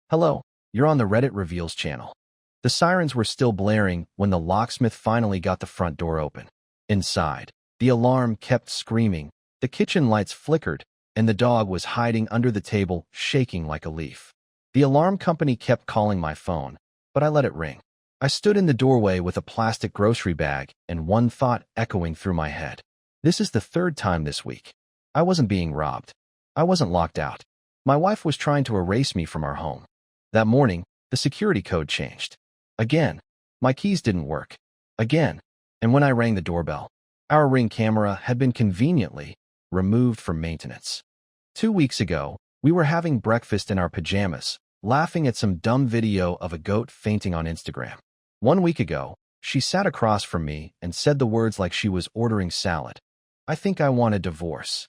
Hello, you're on the Reddit Reveals channel. The sirens were still blaring when the locksmith finally got the front door open. Inside, the alarm kept screaming, the kitchen lights flickered, and the dog was hiding under the table, shaking like a leaf. The alarm company kept calling my phone, but I let it ring. I stood in the doorway with a plastic grocery bag and one thought echoing through my head. This is the third time this week. I wasn't being robbed. I wasn't locked out. My wife was trying to erase me from our home. That morning, the security code changed. Again, my keys didn't work. Again, and when I rang the doorbell, our Ring camera had been conveniently removed from maintenance. 2 weeks ago, we were having breakfast in our pajamas, laughing at some dumb video of a goat fainting on Instagram. 1 week ago, she sat across from me and said the words like she was ordering salad. I think I want a divorce.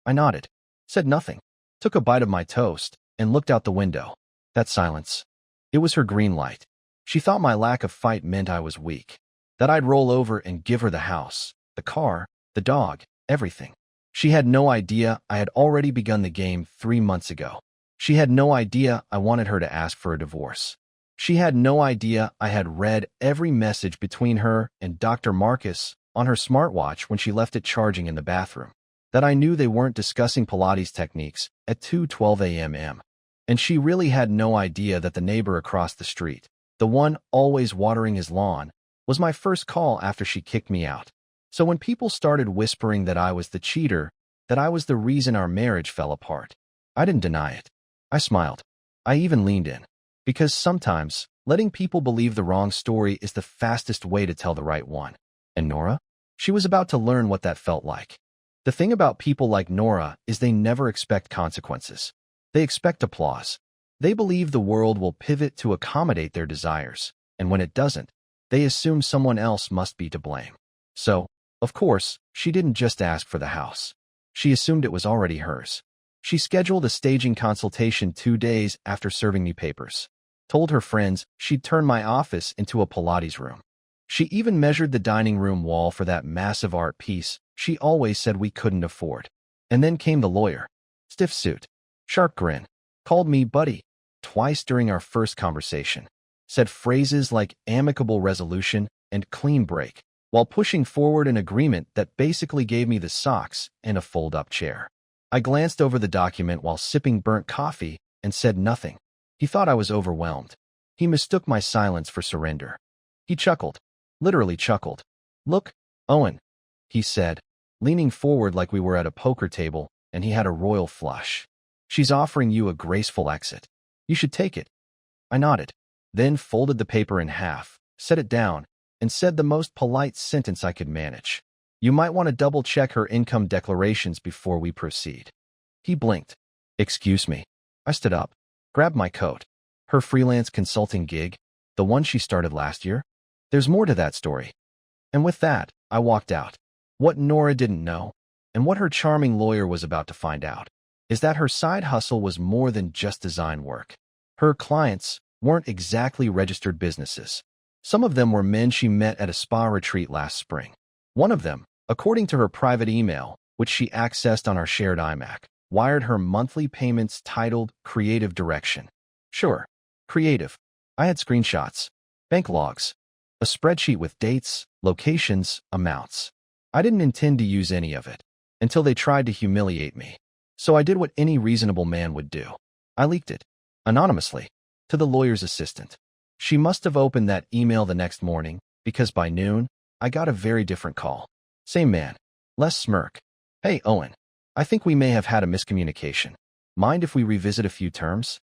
I nodded, said nothing, took a bite of my toast, and looked out the window. That silence. It was her green light. She thought my lack of fight meant I was weak, that I'd roll over and give her the house, the car, the dog, everything. She had no idea I had already begun the game 3 months ago. She had no idea I wanted her to ask for a divorce. She had no idea I had read every message between her and Dr. Marcus on her smartwatch when she left it charging in the bathroom, that I knew they weren't discussing Pilates techniques at 2:12 a.m. And she really had no idea that the neighbor across the street, the one always watering his lawn, was my first call after she kicked me out. So when people started whispering that I was the cheater, that I was the reason our marriage fell apart, I didn't deny it. I smiled. I even leaned in. Because sometimes, letting people believe the wrong story is the fastest way to tell the right one. And Nora? She was about to learn what that felt like. The thing about people like Nora is they never expect consequences. They expect applause. They believe the world will pivot to accommodate their desires, and when it doesn't, they assume someone else must be to blame. So, of course, she didn't just ask for the house. She assumed it was already hers. She scheduled a staging consultation 2 days after serving me papers. Told her friends she'd turn my office into a Pilates room. She even measured the dining room wall for that massive art piece she always said we couldn't afford. And then came the lawyer. Stiff suit. Sharp grin. Called me buddy twice during our first conversation. Said phrases like amicable resolution and clean break, while pushing forward an agreement that basically gave me the socks and a fold-up chair. I glanced over the document while sipping burnt coffee and said nothing. He thought I was overwhelmed. He mistook my silence for surrender. He chuckled. Literally chuckled. Look, Owen, he said, leaning forward like we were at a poker table and he had a royal flush. She's offering you a graceful exit. You should take it. I nodded, then folded the paper in half, set it down, and said the most polite sentence I could manage. You might want to double-check her income declarations before we proceed. He blinked. Excuse me. I stood up, grabbed my coat. Her freelance consulting gig, the one she started last year? There's more to that story. And with that, I walked out. What Nora didn't know, and what her charming lawyer was about to find out, is that her side hustle was more than just design work. Her clients weren't exactly registered businesses. Some of them were men she met at a spa retreat last spring. One of them, according to her private email, which she accessed on our shared iMac, wired her monthly payments titled Creative Direction. Sure, creative. I had screenshots, bank logs, a spreadsheet with dates, locations, amounts. I didn't intend to use any of it until they tried to humiliate me. So I did what any reasonable man would do. I leaked it, anonymously, to the lawyer's assistant. She must have opened that email the next morning, because by noon, I got a very different call. Same man, less smirk. Hey, Owen, I think we may have had a miscommunication. Mind if we revisit a few terms?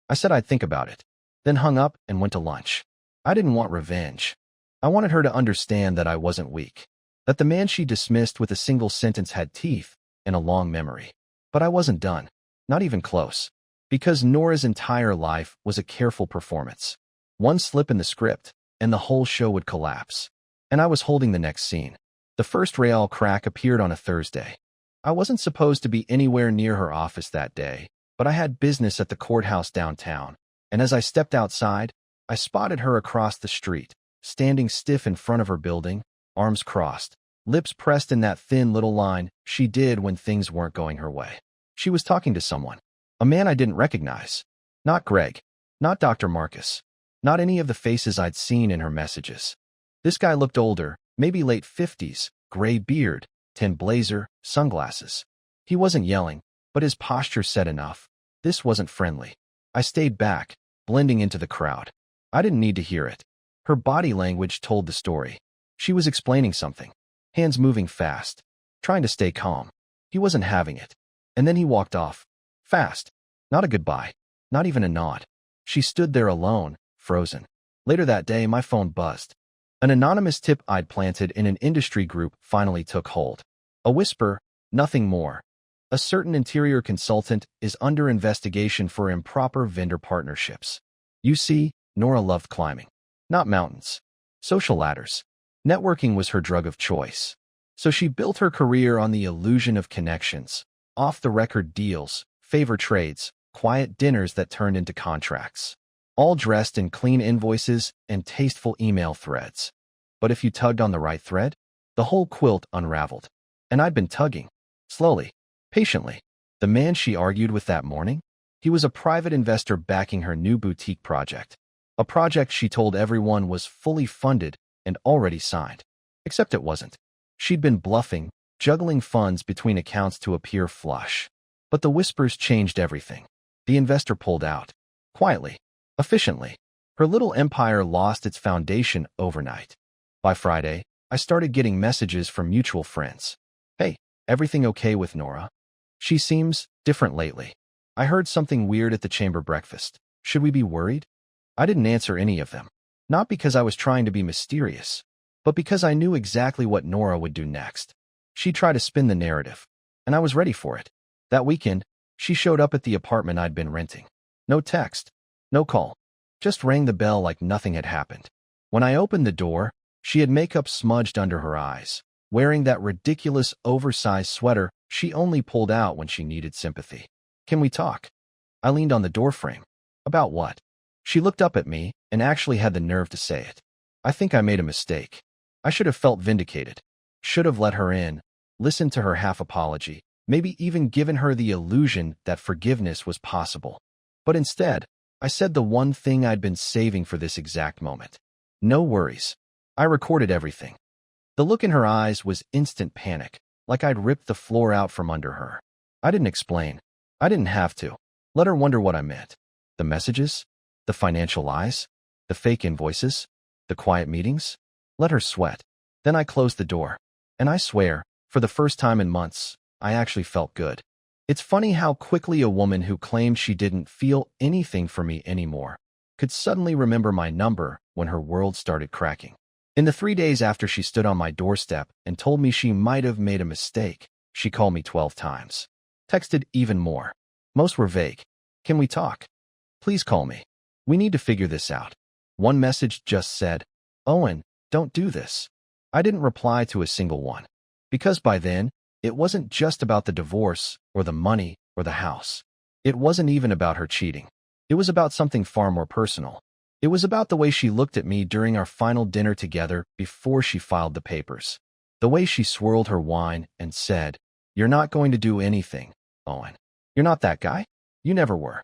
I said I'd think about it, then hung up and went to lunch. I didn't want revenge. I wanted her to understand that I wasn't weak, that the man she dismissed with a single sentence had teeth and a long memory. But I wasn't done, not even close, because Nora's entire life was a careful performance. One slip in the script, and the whole show would collapse. And I was holding the next scene. The first real crack appeared on a Thursday. I wasn't supposed to be anywhere near her office that day, but I had business at the courthouse downtown, and as I stepped outside, I spotted her across the street, standing stiff in front of her building, arms crossed, lips pressed in that thin little line she did when things weren't going her way. She was talking to someone, a man I didn't recognize. Not Greg, Not Dr. Marcus. Not any of the faces I'd seen in her messages. This guy looked older, maybe late 50s, gray beard, tin blazer, sunglasses. He wasn't yelling, but his posture said enough. This wasn't friendly. I stayed back, blending into the crowd. I didn't need to hear it. Her body language told the story. She was explaining something, hands moving fast, trying to stay calm. He wasn't having it. And then he walked off. Fast. Not a goodbye. Not even a nod. She stood there alone, frozen. Later that day, my phone buzzed. An anonymous tip I'd planted in an industry group finally took hold. A whisper, nothing more. A certain interior consultant is under investigation for improper vendor partnerships. You see, Nora loved climbing. Not mountains. Social ladders. Networking was her drug of choice. So she built her career on the illusion of connections, off-the-record deals, favor trades, quiet dinners that turned into contracts, all dressed in clean invoices and tasteful email threads. But if you tugged on the right thread, the whole quilt unraveled. And I'd been tugging. Slowly. Patiently. The man she argued with that morning? He was a private investor backing her new boutique project. A project she told everyone was fully funded and already signed. Except it wasn't. She'd been bluffing, juggling funds between accounts to appear flush. But the whispers changed everything. The investor pulled out. Quietly. Efficiently. Her little empire lost its foundation overnight. By Friday, I started getting messages from mutual friends. Hey, everything okay with Nora? She seems different lately. I heard something weird at the chamber breakfast. Should we be worried? I didn't answer any of them. Not because I was trying to be mysterious, but because I knew exactly what Nora would do next. She'd try to spin the narrative, and I was ready for it. That weekend, she showed up at the apartment I'd been renting. No text, no call, just rang the bell like nothing had happened. When I opened the door, she had makeup smudged under her eyes, wearing that ridiculous oversized sweater she only pulled out when she needed sympathy. Can we talk? I leaned on the doorframe. About what? She looked up at me and actually had the nerve to say it. I think I made a mistake. I should have felt vindicated. Should have let her in, listened to her half apology, maybe even given her the illusion that forgiveness was possible. But instead, I said the one thing I'd been saving for this exact moment. No worries. I recorded everything. The look in her eyes was instant panic, like I'd ripped the floor out from under her. I didn't explain. I didn't have to. Let her wonder what I meant. The messages? The financial lies? The fake invoices? The quiet meetings? Let her sweat. Then I closed the door. And I swear, for the first time in months, I actually felt good. It's funny how quickly a woman who claimed she didn't feel anything for me anymore could suddenly remember my number when her world started cracking. In the 3 days after she stood on my doorstep and told me she might have made a mistake, she called me 12 times. Texted even more. Most were vague. Can we talk? Please call me. We need to figure this out. One message just said, Owen, don't do this. I didn't reply to a single one. Because by then, it wasn't just about the divorce or the money or the house. It wasn't even about her cheating. It was about something far more personal. It was about the way she looked at me during our final dinner together before she filed the papers. The way she swirled her wine and said, You're not going to do anything, Owen. You're not that guy. You never were.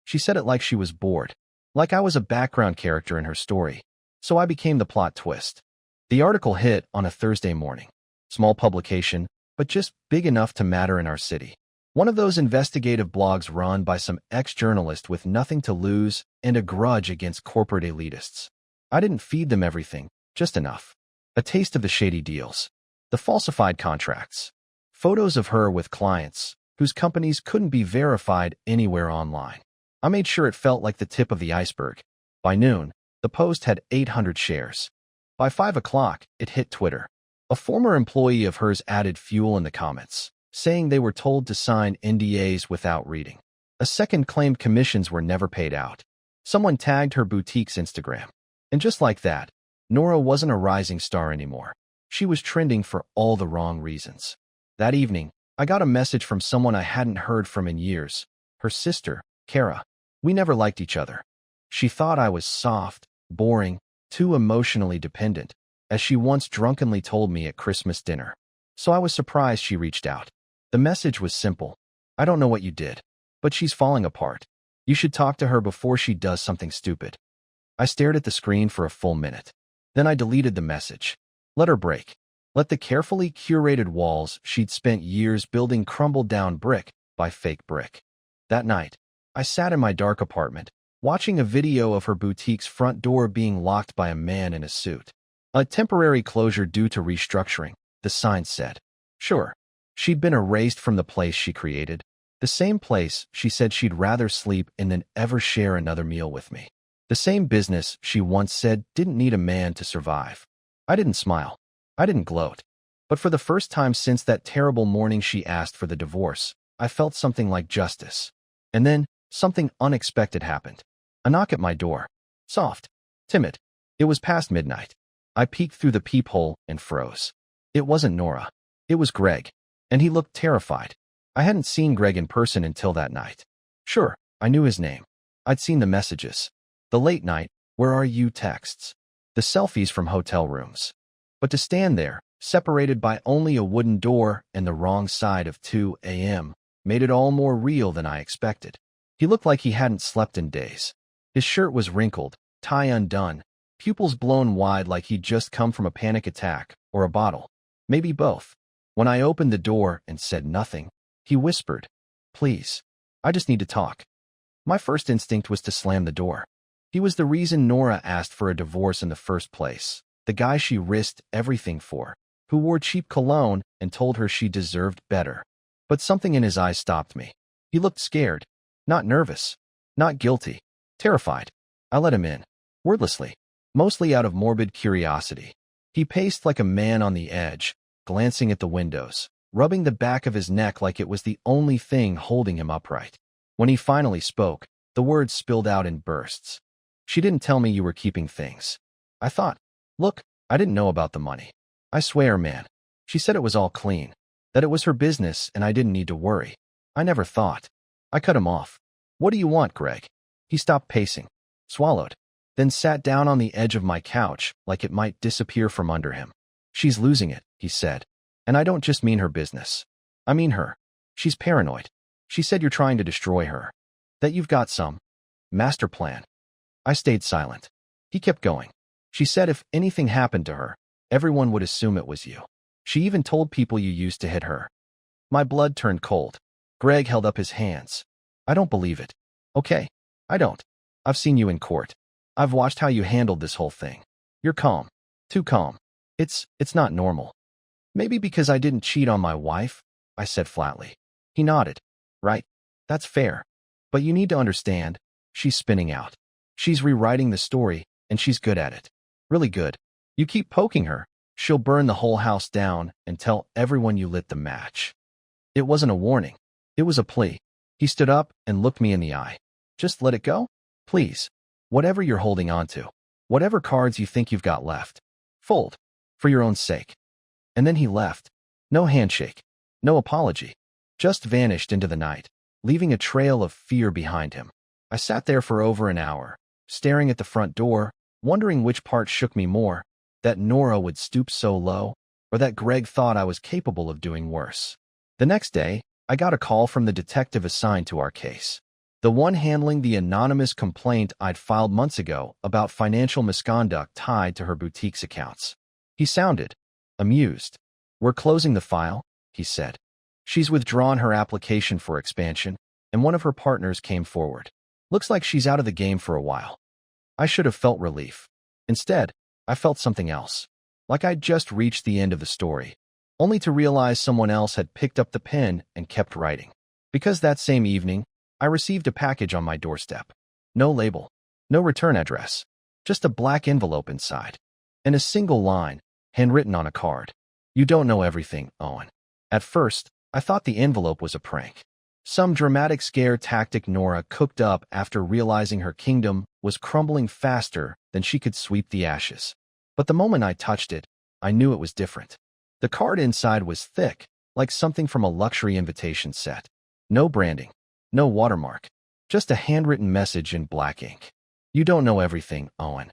She said it like she was bored, like I was a background character in her story. So I became the plot twist. The article hit on a Thursday morning. Small publication, but just big enough to matter in our city. One of those investigative blogs run by some ex-journalist with nothing to lose and a grudge against corporate elitists. I didn't feed them everything, just enough. A taste of the shady deals. The falsified contracts. Photos of her with clients whose companies couldn't be verified anywhere online. I made sure it felt like the tip of the iceberg. By noon, the post had 800 shares. By 5 o'clock, it hit Twitter. A former employee of hers added fuel in the comments, saying they were told to sign NDAs without reading. A second claimed commissions were never paid out. Someone tagged her boutique's Instagram. And just like that, Nora wasn't a rising star anymore. She was trending for all the wrong reasons. That evening, I got a message from someone I hadn't heard from in years. Her sister, Kara. We never liked each other. She thought I was soft, boring, too emotionally dependent, as she once drunkenly told me at Christmas dinner. So I was surprised she reached out. The message was simple. I don't know what you did, but she's falling apart. You should talk to her before she does something stupid. I stared at the screen for a full minute. Then I deleted the message. Let her break. Let the carefully curated walls she'd spent years building crumble down brick by fake brick. That night, I sat in my dark apartment, watching a video of her boutique's front door being locked by a man in a suit. A temporary closure due to restructuring, the sign said. Sure, she'd been erased from the place she created, the same place she said she'd rather sleep in than ever share another meal with me. The same business she once said didn't need a man to survive. I didn't smile. I didn't gloat. But for the first time since that terrible morning she asked for the divorce, I felt something like justice. And then, something unexpected happened. A knock at my door. Soft. Timid. It was past midnight. I peeked through the peephole and froze. It wasn't Nora. It was Greg. And he looked terrified. I hadn't seen Greg in person until that night. Sure, I knew his name. I'd seen the messages. The late night, "Where are you?" texts. The selfies from hotel rooms. But to stand there, separated by only a wooden door and the wrong side of 2 a.m., made it all more real than I expected. He looked like he hadn't slept in days. His shirt was wrinkled, tie undone, pupils blown wide like he'd just come from a panic attack or a bottle. Maybe both. When I opened the door and said nothing, he whispered, "Please, I just need to talk." My first instinct was to slam the door. He was the reason Nora asked for a divorce in the first place. The guy she risked everything for, who wore cheap cologne and told her she deserved better. But something in his eyes stopped me. He looked scared, not nervous, not guilty, terrified. I let him in, wordlessly, mostly out of morbid curiosity. He paced like a man on the edge, glancing at the windows, rubbing the back of his neck like it was the only thing holding him upright. When he finally spoke, the words spilled out in bursts. "She didn't tell me you were keeping things." I thought, look, I didn't know about the money. I swear, man. She said it was all clean, that it was her business and I didn't need to worry. I never thought. I cut him off. "What do you want, Greg?" He stopped pacing, swallowed, then sat down on the edge of my couch like it might disappear from under him. "She's losing it," he said. "And I don't just mean her business. I mean her. She's paranoid. She said you're trying to destroy her. That you've got some master plan." I stayed silent. He kept going. "She said if anything happened to her, everyone would assume it was you. She even told people you used to hit her." My blood turned cold. Greg held up his hands. "I don't believe it. Okay, I don't. I've seen you in court. I've watched how you handled this whole thing. You're calm. Too calm. It's not normal." "Maybe because I didn't cheat on my wife," I said flatly. He nodded. "Right. That's fair. But you need to understand, she's spinning out. She's rewriting the story, and she's good at it. Really good. You keep poking her, she'll burn the whole house down and tell everyone you lit the match." It wasn't a warning. It was a plea. He stood up and looked me in the eye. "Just let it go? Please. Whatever you're holding on to, whatever cards you think you've got left, fold, for your own sake." And then he left. No handshake. No apology. Just vanished into the night, leaving a trail of fear behind him. I sat there for over an hour, staring at the front door, wondering which part shook me more, that Nora would stoop so low, or that Greg thought I was capable of doing worse. The next day, I got a call from the detective assigned to our case, the one handling the anonymous complaint I'd filed months ago about financial misconduct tied to her boutique's accounts. He sounded amused. "We're closing the file," he said. "She's withdrawn her application for expansion, and one of her partners came forward. Looks like she's out of the game for a while." I should have felt relief. Instead, I felt something else, like I'd just reached the end of the story, only to realize someone else had picked up the pen and kept writing. Because that same evening, I received a package on my doorstep. No label, no return address, just a black envelope inside, and a single line, handwritten on a card. "You don't know everything, Owen." At first, I thought the envelope was a prank. Some dramatic scare tactic Nora cooked up after realizing her kingdom was crumbling faster than she could sweep the ashes. But the moment I touched it, I knew it was different. The card inside was thick, like something from a luxury invitation set. No branding, no watermark, just a handwritten message in black ink. "You don't know everything, Owen."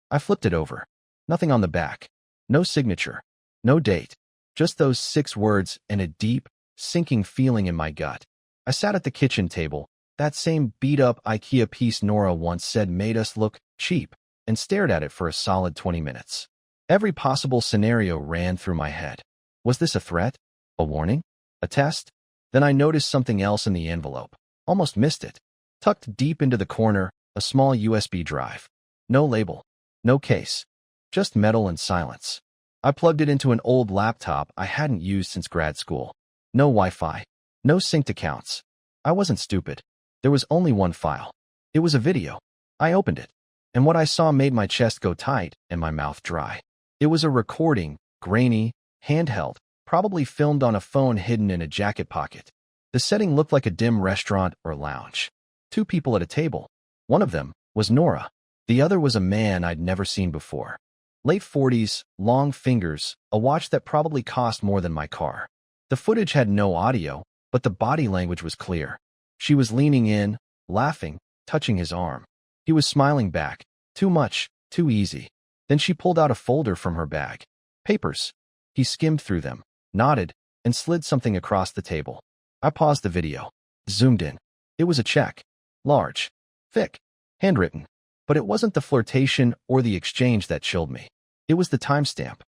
I flipped it over. Nothing on the back. No signature. No date. Just those 6 words and a deep, sinking feeling in my gut. I sat at the kitchen table, That same beat-up IKEA piece Nora once said made us look cheap, and stared at it for a solid 20 minutes. Every possible scenario ran through my head. Was this a threat? A warning? A test? Then I noticed something else in the envelope. Almost missed it. Tucked deep into the corner, a small USB drive. No label. No case. Just metal and silence. I plugged it into an old laptop I hadn't used since grad school. No Wi-Fi. No synced accounts. I wasn't stupid. There was only one file. It was a video. I opened it, and what I saw made my chest go tight and my mouth dry. It was a recording, grainy, handheld, probably filmed on a phone hidden in a jacket pocket. The setting looked like a dim restaurant or lounge. 2 people at a table. One of them was Nora. The other was a man I'd never seen before. Late 40s, long fingers, a watch that probably cost more than my car. The footage had no audio, but the body language was clear. She was leaning in, laughing, touching his arm. He was smiling back. Too much, too easy. Then she pulled out a folder from her bag. Papers. He skimmed through them, nodded, and slid something across the table. I paused the video. Zoomed in. It was a check. Large. Thick. Handwritten. But it wasn't the flirtation or the exchange that chilled me. It was the timestamp.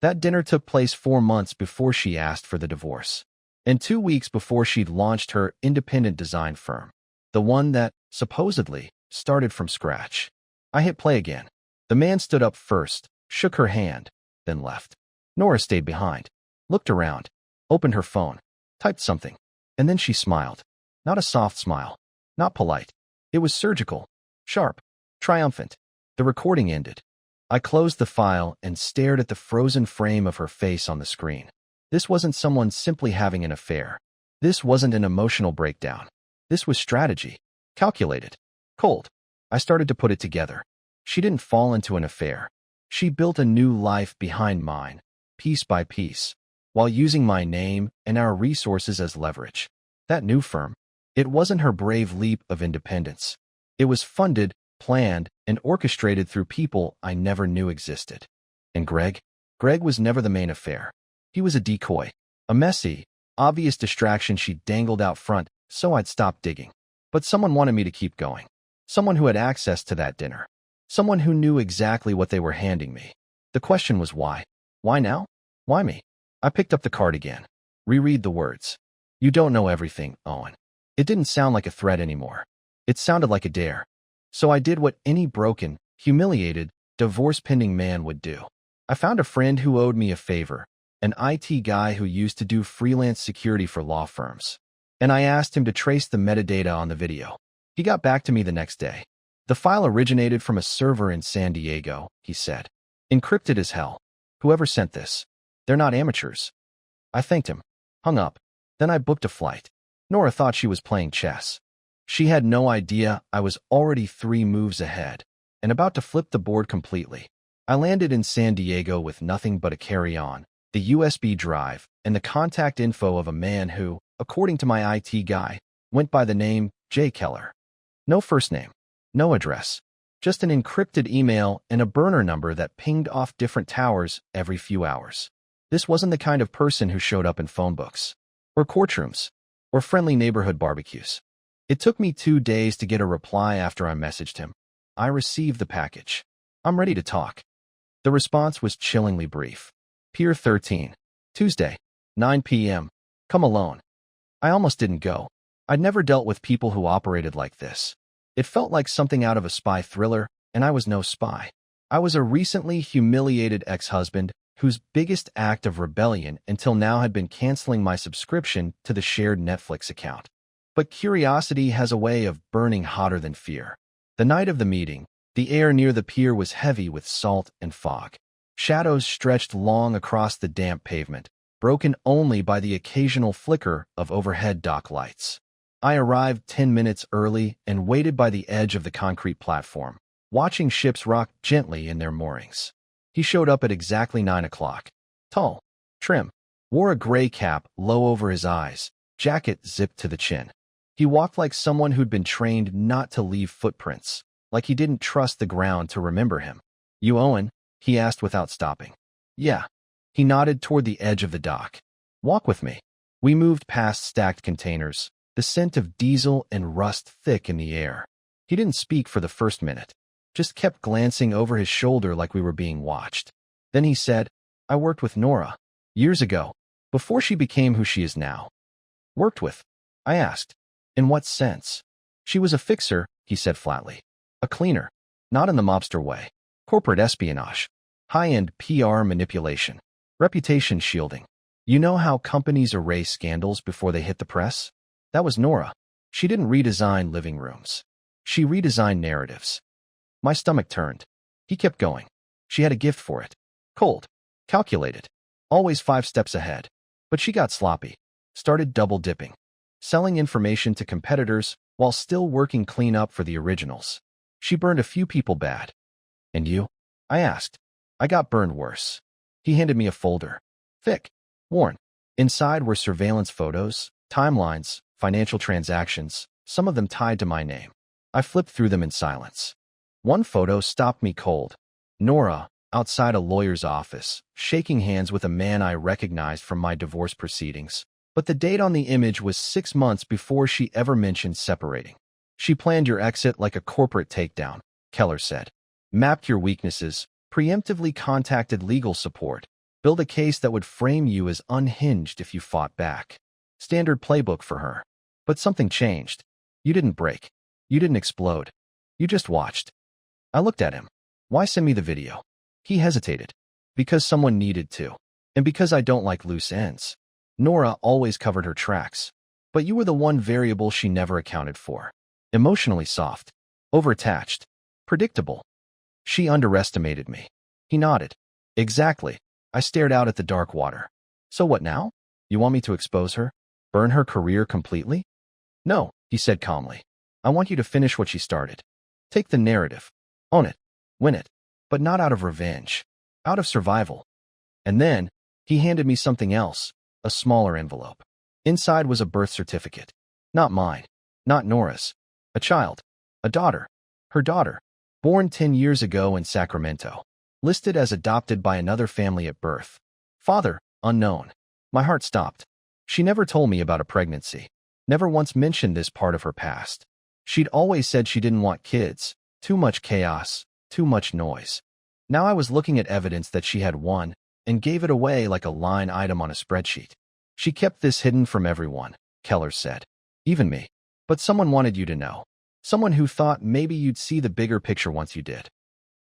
That dinner took place 4 months before she asked for the divorce. And 2 weeks before she'd launched her independent design firm. The one that, supposedly, started from scratch. I hit play again. The man stood up first, shook her hand, then left. Nora stayed behind, looked around, opened her phone, typed something, and then she smiled. Not a soft smile. Not polite. It was surgical, sharp, triumphant. The recording ended. I closed the file and stared at the frozen frame of her face on the screen. This wasn't someone simply having an affair. This wasn't an emotional breakdown. This was strategy. Calculated. Cold. I started to put it together. She didn't fall into an affair. She built a new life behind mine, piece by piece, while using my name and our resources as leverage. That new firm, it wasn't her brave leap of independence. It was funded, planned, and orchestrated through people I never knew existed. And Greg was never the main affair. He was a decoy, a messy, obvious distraction she dangled out front so I'd stop digging. But someone wanted me to keep going. Someone who had access to that dinner. Someone who knew exactly what they were handing me. The question was why? Why now? Why me? I picked up the card again. Reread the words. You don't know everything, Owen. It didn't sound like a threat anymore. It sounded like a dare. So I did what any broken, humiliated, divorce-pending man would do. I found a friend who owed me a favor, an IT guy who used to do freelance security for law firms. And I asked him to trace the metadata on the video. He got back to me the next day. The file originated from a server in San Diego, he said. Encrypted as hell. Whoever sent this. They're not amateurs. I thanked him. Hung up. Then I booked a flight. Nora thought she was playing chess. She had no idea I was already 3 moves ahead, and about to flip the board completely. I landed in San Diego with nothing but a carry-on, the USB drive, and the contact info of a man who, according to my IT guy, went by the name J. Keller. No first name. No address. Just an encrypted email and a burner number that pinged off different towers every few hours. This wasn't the kind of person who showed up in phone books, or courtrooms, or friendly neighborhood barbecues. It took me 2 days to get a reply after I messaged him. I received the package. I'm ready to talk. The response was chillingly brief. Pier 13. Tuesday, 9 p.m. Come alone. I almost didn't go. I'd never dealt with people who operated like this. It felt like something out of a spy thriller, and I was no spy. I was a recently humiliated ex-husband whose biggest act of rebellion until now had been canceling my subscription to the shared Netflix account. But curiosity has a way of burning hotter than fear. The night of the meeting, the air near the pier was heavy with salt and fog. Shadows stretched long across the damp pavement, broken only by the occasional flicker of overhead dock lights. I arrived 10 minutes early and waited by the edge of the concrete platform, watching ships rock gently in their moorings. He showed up at exactly 9 o'clock. Tall, trim, wore a gray cap low over his eyes, jacket zipped to the chin. He walked like someone who'd been trained not to leave footprints, like he didn't trust the ground to remember him. You Owen? He asked without stopping. Yeah. He nodded toward the edge of the dock. Walk with me. We moved past stacked containers, the scent of diesel and rust thick in the air. He didn't speak for the first minute, just kept glancing over his shoulder like we were being watched. Then he said, "I worked with Nora. Years ago, before she became who she is now." "Worked with?" I asked. "In what sense?" "She was a fixer," he said flatly. "A cleaner. Not in the mobster way. Corporate espionage. High-end PR manipulation. Reputation shielding. You know how companies erase scandals before they hit the press? That was Nora. She didn't redesign living rooms. She redesigned narratives." My stomach turned. He kept going. "She had a gift for it. Cold. Calculated. Always 5 steps ahead. But she got sloppy. Started double-dipping. Selling information to competitors while still working clean up for the originals. She burned a few people bad." "And you?" I asked. "I got burned worse." He handed me a folder. Thick. Worn. Inside were surveillance photos, timelines, financial transactions, some of them tied to my name. I flipped through them in silence. One photo stopped me cold. Nora, outside a lawyer's office, shaking hands with a man I recognized from my divorce proceedings. But the date on the image was 6 months before she ever mentioned separating. "She planned your exit like a corporate takedown," Keller said. "Mapped your weaknesses, preemptively contacted legal support, built a case that would frame you as unhinged if you fought back. Standard playbook for her. But something changed. You didn't break. You didn't explode. You just watched." I looked at him. "Why send me the video?" He hesitated. "Because someone needed to. And because I don't like loose ends. Nora always covered her tracks. But you were the one variable she never accounted for. Emotionally soft. Overattached. Predictable. She underestimated me." He nodded. "Exactly." I stared out at the dark water. "So what now? You want me to expose her? Burn her career completely?" "No," he said calmly. "I want you to finish what she started. Take the narrative. Own it. Win it. But not out of revenge. Out of survival." And then, he handed me something else, a smaller envelope. Inside was a birth certificate. Not mine. Not Nora's. A child. A daughter. Her daughter. Born 10 years ago in Sacramento. Listed as adopted by another family at birth. Father, unknown. My heart stopped. She never told me about a pregnancy. Never once mentioned this part of her past. She'd always said she didn't want kids. Too much chaos. Too much noise. Now I was looking at evidence that she had one, and gave it away like a line item on a spreadsheet. "She kept this hidden from everyone," Keller said. "Even me. But someone wanted you to know. Someone who thought maybe you'd see the bigger picture once you did."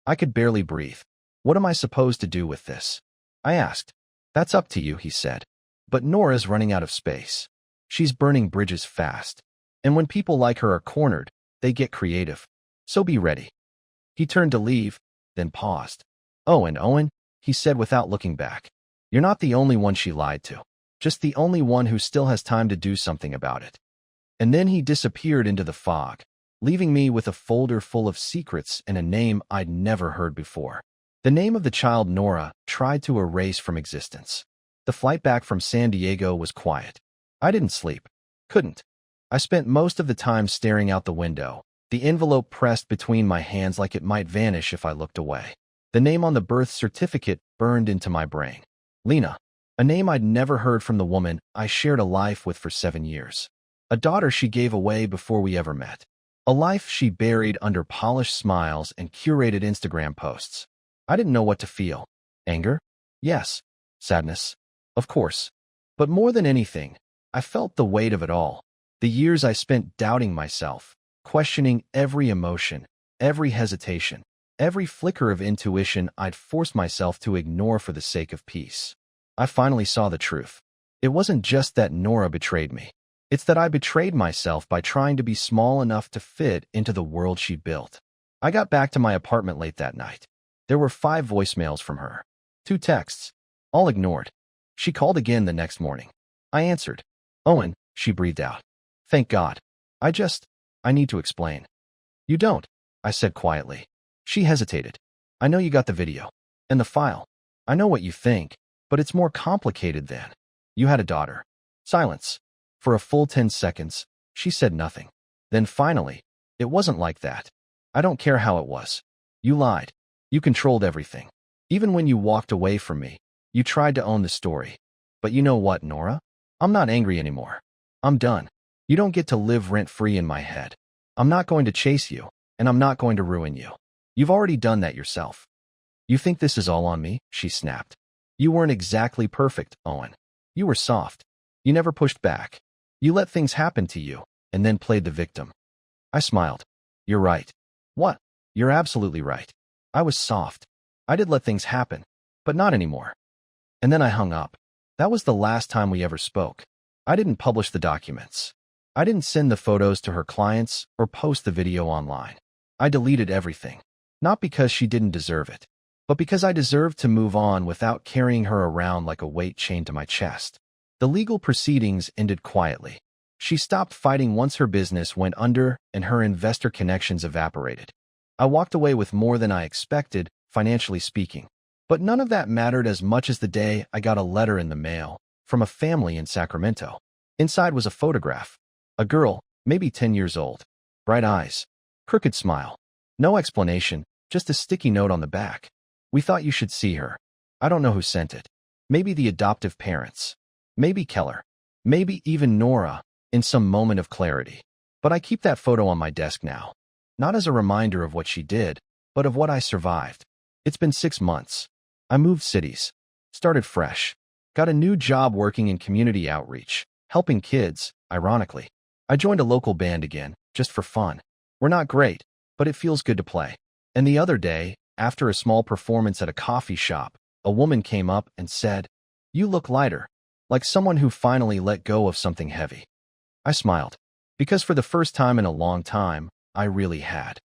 I could barely breathe. "What am I supposed to do with this?" I asked. "That's up to you," he said. "But Nora's running out of space. She's burning bridges fast. And when people like her are cornered, they get creative. So be ready." He turned to leave, then paused. "Oh, and Owen," he said without looking back. "You're not the only one she lied to. Just the only one who still has time to do something about it." And then he disappeared into the fog, leaving me with a folder full of secrets and a name I'd never heard before. The name of the child Nora tried to erase from existence. The flight back from San Diego was quiet. I didn't sleep. Couldn't. I spent most of the time staring out the window, the envelope pressed between my hands like it might vanish if I looked away. The name on the birth certificate burned into my brain. Lena. A name I'd never heard from the woman I shared a life with for 7 years. A daughter she gave away before we ever met. A life she buried under polished smiles and curated Instagram posts. I didn't know what to feel. Anger? Yes. Sadness? Of course. But more than anything, I felt the weight of it all. The years I spent doubting myself, questioning every emotion, every hesitation, every flicker of intuition I'd forced myself to ignore for the sake of peace. I finally saw the truth. It wasn't just that Nora betrayed me. It's that I betrayed myself by trying to be small enough to fit into the world she built. I got back to my apartment late that night. There were 5 voicemails from her. 2 texts. All ignored. She called again the next morning. I answered. "Owen," she breathed out. "Thank God. I need to explain." "You don't," I said quietly. She hesitated. "I know you got the video. And the file. I know what you think, but it's more complicated than. You had a daughter." Silence. For a full 10 seconds, she said nothing. Then finally, "It wasn't like that. I don't care how it was. You lied. You controlled everything. Even when you walked away from me, you tried to own the story. But you know what, Nora? I'm not angry anymore. I'm done. You don't get to live rent-free in my head. I'm not going to chase you, and I'm not going to ruin you. You've already done that yourself. You think this is all on me? She snapped. You weren't exactly perfect, Owen. You were soft. You never pushed back. You let things happen to you, and then played the victim. I smiled. You're right. What? You're absolutely right. I was soft. I did let things happen, but not anymore. And then I hung up. That was the last time we ever spoke. I didn't publish the documents. I didn't send the photos to her clients or post the video online. I deleted everything. Not because she didn't deserve it, but because I deserved to move on without carrying her around like a weight chained to my chest. The legal proceedings ended quietly. She stopped fighting once her business went under and her investor connections evaporated. I walked away with more than I expected, financially speaking. But none of that mattered as much as the day I got a letter in the mail from a family in Sacramento. Inside was a photograph. A girl, maybe 10 years old. Bright eyes. Crooked smile. No explanation, just a sticky note on the back. We thought you should see her. I don't know who sent it. Maybe the adoptive parents. Maybe Keller. Maybe even Nora, in some moment of clarity. But I keep that photo on my desk now. Not as a reminder of what she did, but of what I survived. It's been 6 months. I moved cities. Started fresh. Got a new job working in community outreach, helping kids, ironically. I joined a local band again, just for fun. We're not great, but it feels good to play. And the other day, after a small performance at a coffee shop, a woman came up and said, "You look lighter," like someone who finally let go of something heavy. I smiled, because for the first time in a long time, I really had.